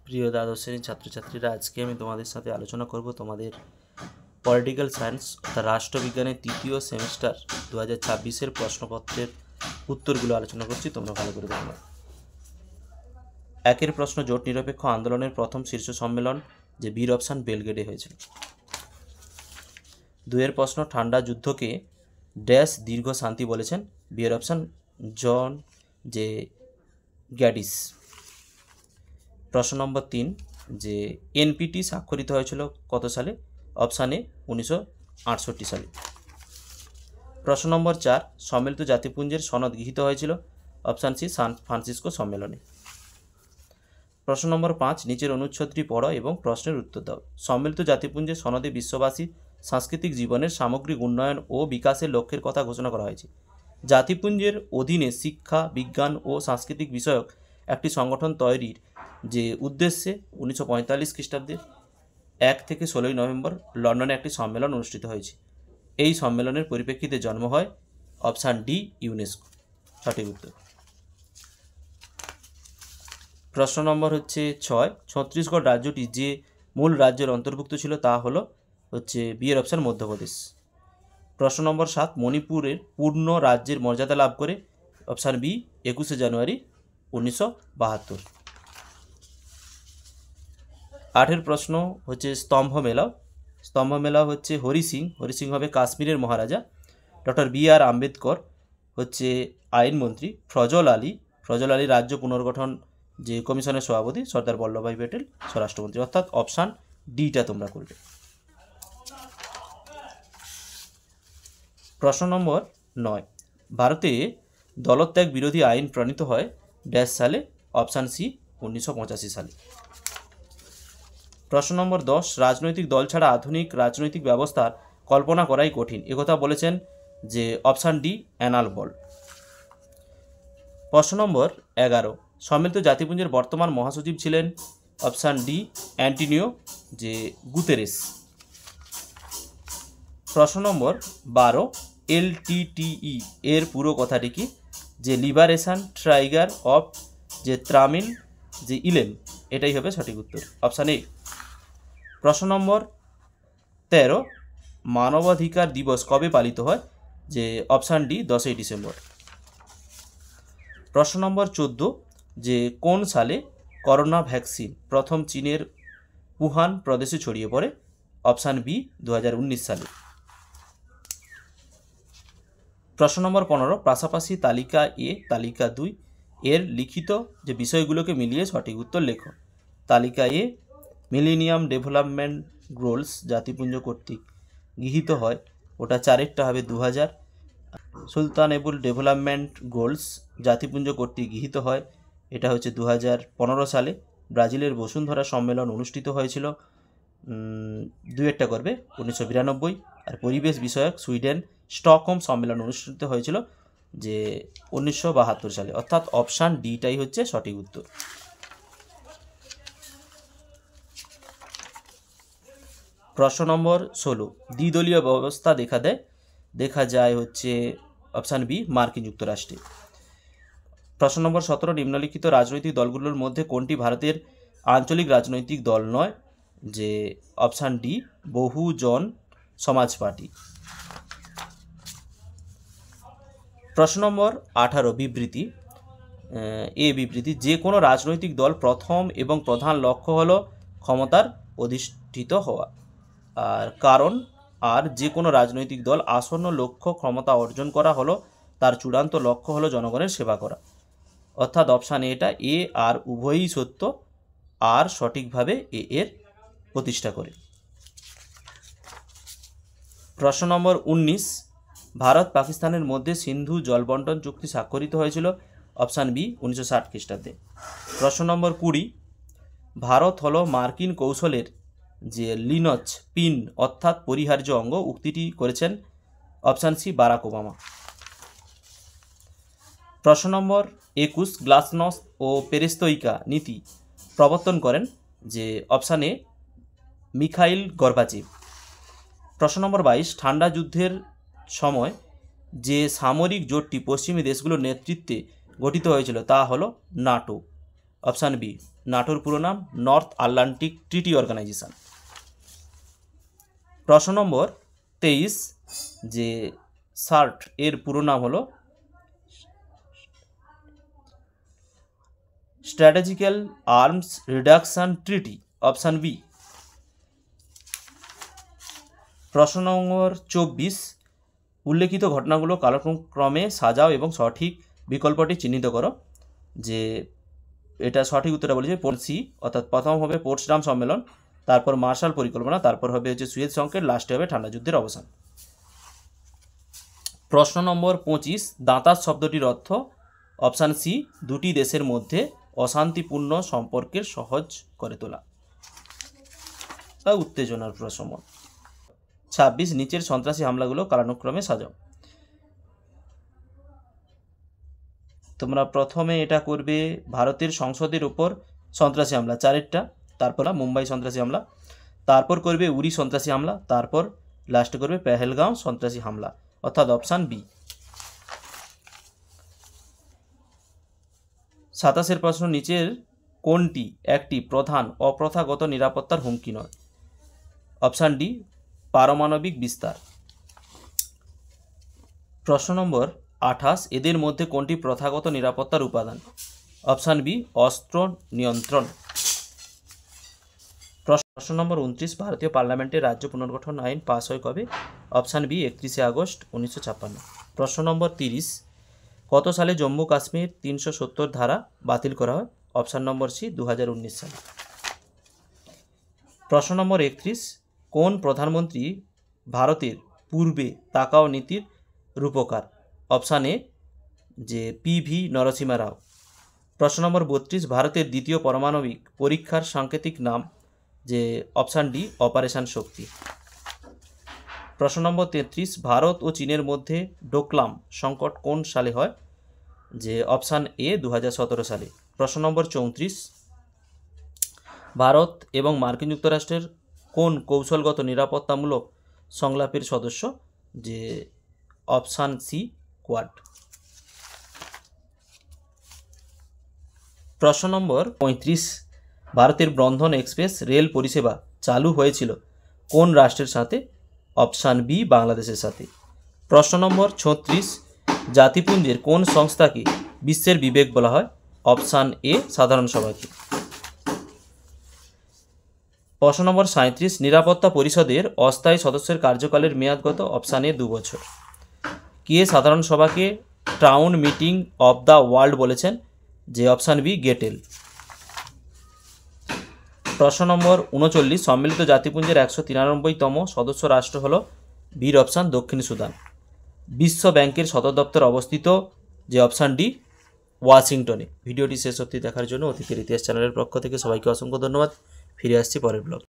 প্রিয় দ্বাদশ শ্রেণীর ছাত্রছাত্রীরা, আজকে আমি তোমাদের সাথে আলোচনা করব তোমাদের পলিটিক্যাল সায়েন্স অর্থাৎ রাষ্ট্রবিজ্ঞানের তৃতীয় সেমিস্টার 2026-এর প্রশ্নপত্রের উত্তরগুলো আলোচনা করছি। তোমরা ভালো করে দেখো। একের প্রশ্ন, জোট নিরপেক্ষ আন্দোলনের প্রথম শীর্ষ সম্মেলন যে বীর অপশান বেলগ্রেডে হয়েছিল। দুয়ের প্রশ্ন, ঠান্ডা যুদ্ধকে ড্যাশ দীর্ঘ শান্তি বলেছেন। বিয়ের অপশান জন যে গ্যাডিস। প্রশ্ন নম্বর 3, যে এনপিটি স্বাক্ষরিত হয়েছিল কত সালে? অপশান এ 1968 সালে। প্রশ্ন নম্বর 4, সম্মিলিত জাতিপুঞ্জের সনদ গৃহীত হয়েছিল। অপশান সি সান ফ্রান্সিসকো সম্মেলনে। প্রশ্ন নম্বর 5, নিচের অনুচ্ছেদটি পড়ো এবং প্রশ্নের উত্তর দাও। সম্মিলিত জাতিপুঞ্জের সনদে বিশ্ববাসীর সাংস্কৃতিক জীবনের সামগ্রিক উন্নয়ন ও বিকাশের লক্ষ্যের কথা ঘোষণা করা হয়েছে। জাতিপুঞ্জের অধীনে শিক্ষা, বিজ্ঞান ও সাংস্কৃতিক বিষয়ক একটি সংগঠন তৈরির যে উদ্দেশ্যে 1945 খ্রিস্টাব্দে 1 থেকে 16 নভেম্বর লন্ডনে একটি সম্মেলন অনুষ্ঠিত হয়েছে। এই সম্মেলনের পরিপ্রেক্ষিতে জন্ম হয় অপশান ডি ইউনেস্কো। সঠিক উত্তর। প্রশ্ন নম্বর হচ্ছে 6, ছত্তিশগড় রাজ্যটি যে মূল রাজ্যের অন্তর্ভুক্ত ছিল তা হলো বিয়ের অপশান মধ্যপ্রদেশ। প্রশ্ন নম্বর 7, মণিপুরের পূর্ণ রাজ্যের মর্যাদা লাভ করে। অপশান বি 21 জানুয়ারি 1972। 8এর প্রশ্ন হচ্ছে স্তম্ভ মেলাও। স্তম্ভ মেলা হচ্ছে হরি সিং হবে কাশ্মীরের মহারাজা। Doctor B.R.. আম্বেদকর হচ্ছে আইনমন্ত্রী। ফজল আলী রাজ্য পুনর্গঠন যে কমিশনের সভাপতি। সর্দার বল্লভভাই প্যাটেল স্বরাষ্ট্রমন্ত্রী। অর্থাৎ অপশান ডিটা তোমরা করবে। প্রশ্ন নম্বর 9, ভারতে দলত্যাগ বিরোধী আইন প্রণীত হয় ড্যাশ সালে। অপশান সি 1985 সালে। প্রশ্ন নম্বর 10, রাজনৈতিক দল ছাড়া আধুনিক রাজনৈতিক ব্যবস্থার কল্পনা করাই কঠিন, একথা বলেছেন যে অপশান ডি অ্যানাল বল। প্রশ্ন নম্বর 11, সম্মিলিত জাতিপুঞ্জের বর্তমান মহাসচিব ছিলেন। অপশান ডি অ্যান্টোনিও যে গুতেরেস। প্রশ্ন নম্বর 12, এলটিটিই এর পুরো কথাটি কি? যে লিবারেশন ট্রাইগার অফ যে তামিল যে ইলেন, এটাই হবে সঠিক উত্তর। Option A. প্রশ্ন নম্বর 13, মানবাধিকার দিবস কবে পালিত হয়? যে অপশান ডি 10ই ডিসেম্বর। প্রশ্ন নম্বর 14, যে কোন সালে করোনা ভ্যাকসিন প্রথম চীনের উহান প্রদেশে ছড়িয়ে পড়ে? অপশান বি 2019 সালে। প্রশ্ন নম্বর 15, পাশাপাশি তালিকা এ তালিকা 2 এর লিখিত যে বিষয়গুলোকে মিলিয়ে সঠিক উত্তর লেখো। তালিকা এ মিলেনিয়াম ডেভেলপমেন্ট গোলস জাতিপুঞ্জ কর্তৃক গৃহীত হয়, ওটা 4টা হবে 2000। সুলতানেবল ডেভেলপমেন্ট গোলস জাতিপুঞ্জ কর্তৃক গৃহীত হয়, এটা হচ্ছে 2015 সালে। ব্রাজিলের বসুন্ধরা সম্মেলন অনুষ্ঠিত হয়েছিল 2টা করবে 1992। আর পরিবেশ বিষয়ক সুইডেন স্টকহোম সম্মেলন অনুষ্ঠিত হয়েছিল যে 1972 সালে। অর্থাৎ অপশান ডিটাই হচ্ছে সঠিক উত্তর। প্রশ্ন নম্বর 16, দ্বিদলীয় ব্যবস্থা দেখা যায় হচ্ছে অপশান বি মার্কিন যুক্তরাষ্ট্রে। প্রশ্ন নম্বর 17, নিম্নলিখিত রাজনৈতিক দলগুলোর মধ্যে কোনটি ভারতের আঞ্চলিক রাজনৈতিক দল নয়? যে অপশান ডি বহুজন সমাজ পার্টি। প্রশ্ন নম্বর 18, বিবৃতি বিবৃতি, যে কোনো রাজনৈতিক দল প্রথম এবং প্রধান লক্ষ্য হলো ক্ষমতার অধিষ্ঠিত হওয়া। আর কারণ যে কোনো রাজনৈতিক দল আসন্ন লক্ষ্য ক্ষমতা অর্জন করা হলো তার চূড়ান্ত লক্ষ্য হলো জনগণের সেবা করা। অর্থাৎ অপশান এটা এ আর উভয়ই সত্য, আর সঠিকভাবে এর প্রতিষ্ঠা করে। প্রশ্ন নম্বর 19, ভারত পাকিস্তানের মধ্যে সিন্ধু জলবন্টন চুক্তি স্বাক্ষরিত হয়েছিল। অপশান বি 1960 খ্রিস্টাব্দে। প্রশ্ন নম্বর 20, ভারত হলো মার্কিন কৌশলের যে লিনচ পিন অর্থাৎ পরিহার্য অঙ্গ, উক্তিটি করেছেন অপশান সি বারাক ওবামা। প্রশ্ন নম্বর 21, গ্লাসনস্ট ও পেরেস্তোইকা নীতি প্রবর্তন করেন যে অপশান এ মিখাইল গর্বাচেভ। প্রশ্ন নম্বর 22, ঠান্ডা যুদ্ধের সময় যে সামরিক জোটটি পশ্চিমী দেশগুলোর নেতৃত্বে গঠিত হয়েছিল তা হলো নাটো। অপশান বি নাটোর পুরো নাম নর্থ আটলান্টিক ট্রিটি অর্গানাইজেশন। প্রশ্ন নম্বর 23 যে সার্ট এর পুরো নাম হলো strategical arms reduction treaty, option B. প্রশ্ন নম্বর 24 উল্লেখিত ঘটনাগুলো কালক্রমে সাজাও এবং সঠিক বিকল্পটি চিহ্নিত করো। যে এটা সঠিক উত্তরটা বলেছে সি, অর্থাৎ প্রথম হবে পোটসডাম সম্মেলন, তারপর মার্শাল পরিকল্পনা, তারপর হবে হচ্ছে সুয়েজ সংকেত, লাস্টে হবে ঠান্ডা যুদ্ধের অবসান। প্রশ্ন নম্বর 25 দাঁতাস শব্দটির অর্থ, অপশান সি দুটি দেশের মধ্যে অশান্তিপূর্ণ সম্পর্কের সহজ করে তোলা বা উত্তেজনার প্রশমন। 26 নিচের সন্ত্রাসী হামলাগুলো কালানুক্রমে সাজাও। তোমরা প্রথমে এটা করবে ভারতের সংসদের উপর সন্ত্রাসী হামলা 4টা, তারপর মুম্বাই সন্ত্রাসী হামলা, তারপর করবে উরি সন্ত্রাসী হামলা, তারপর লাস্টে করবে পেহেলগাঁও সন্ত্রাসী হামলা, অর্থাৎ অপশান বি। 27 প্রশ্ন নিচের কোনটি একটি প্রধান অপ্রথাগত নিরাপত্তার হুমকি নয়? অপশান ডি পারমাণবিক বিস্তার। প্রশ্ন নম্বর 28 এদের মধ্যে কোনটি প্রথাগত নিরাপত্তার উপাদান? অপশান বি অস্ত্র নিয়ন্ত্রণ। প্রশ্ন নম্বর 29 ভারতীয় পার্লামেন্টে রাজ্য পুনর্গঠন আইন পাস হয় কবে? Option B 31 August 1956। প্রশ্ন নম্বর 30 কত সালে জম্মু কাশ্মীর 370 ধারা বাতিল করা হয়? অপশান নম্বর সি 2019 সালে। প্রশ্ন নম্বর 31 কোন প্রধানমন্ত্রী ভারতের পূর্বে তাকাও নীতির রূপকার? অপশান এ যে পিভি নরসিমা রাও। প্রশ্ন নম্বর 32 ভারতের দ্বিতীয় পারমাণবিক পরীক্ষার সাংকেতিক নাম? যে অপশান ডি অপারেশন শক্তি। প্রশ্ন নম্বর 33 ভারত ও চীনের মধ্যে ডোকলাম সংকট কোন সালে হয়? যে অপশান এ 2017 সালে। প্রশ্ন নম্বর 34 ভারত এবং মার্কিন যুক্তরাষ্ট্রের কোন কৌশলগত নিরাপত্তামূলক সংলাপের সদস্য? যে অপশান সি কোয়াড। প্রশ্ন নম্বর 35 ভারতের বন্ধন এক্সপ্রেস রেল পরিষেবা চালু হয়েছিল কোন রাষ্ট্রের সাথে? অপশান বি বাংলাদেশের সাথে। প্রশ্ন নম্বর 36 জাতিপুঞ্জের কোন সংস্থাকে বিশ্বের বিবেক বলা হয়? অপশান এ সাধারণ সভাকে। প্রশ্ন নম্বর 37 নিরাপত্তা পরিষদের অস্থায়ী সদস্যের কার্যকালের মেয়াদ কত? অপশান এ 2 বছর। কে সাধারণ সভাকে town meeting of the world বলেছেন? যে অপশান বি গেটেল। প্রশ্ন নম্বর 39 সম্মিলিত জাতিপুঞ্জের 193তম সদস্য রাষ্ট্র হল? বির অপশান দক্ষিণ সুদান। বিশ্ব ব্যাংকের সদর দপ্তর অবস্থিত? যে অপশান ডি ওয়াশিংটনে। ভিডিওটি শেষ অবধি দেখার জন্য অতীতের ইতিহাস চ্যানেলের পক্ষ থেকে সবাইকে অসংখ্য ধন্যবাদ। ফিরে আসছি পরের ব্লগ।